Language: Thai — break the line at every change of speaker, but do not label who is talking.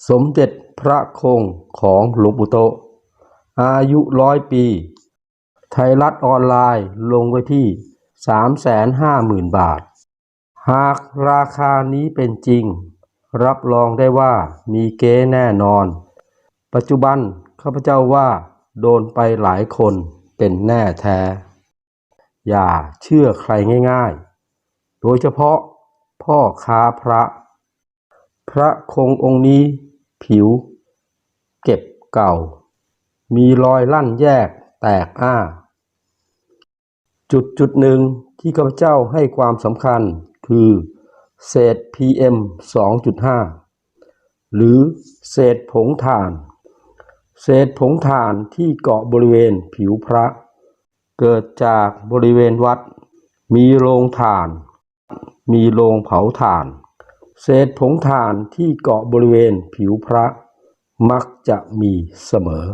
สมเด็จพระคงของหลวงปู่โตะอายุ100 ปีไทยรัฐออนไลน์ลงไว้ที่ 350,000 บาทหากราคานี้เป็นจริงรับรองได้ว่ามีเก๊แน่นอนปัจจุบันข้าพเจ้าว่าโดนไปหลายคนเป็นแน่แท้อย่าเชื่อใครง่ายๆโดยเฉพาะพ่อค้าพระคงองค์นี้ผิวเก็บเก่ามีรอยลั่นแยกแตกอ้าจุดหนึ่งที่ข้าพเจ้าให้ความสำคัญคือเศษ PM 2.5 หรือเศษผงถ่านที่เกาะบริเวณผิวพระเกิดจากบริเวณวัดมีโรงถ่านมีโรงเผาถ่านเศษผงถ่านที่เกาะบริเวณผิวพระมักจะมีเสมอ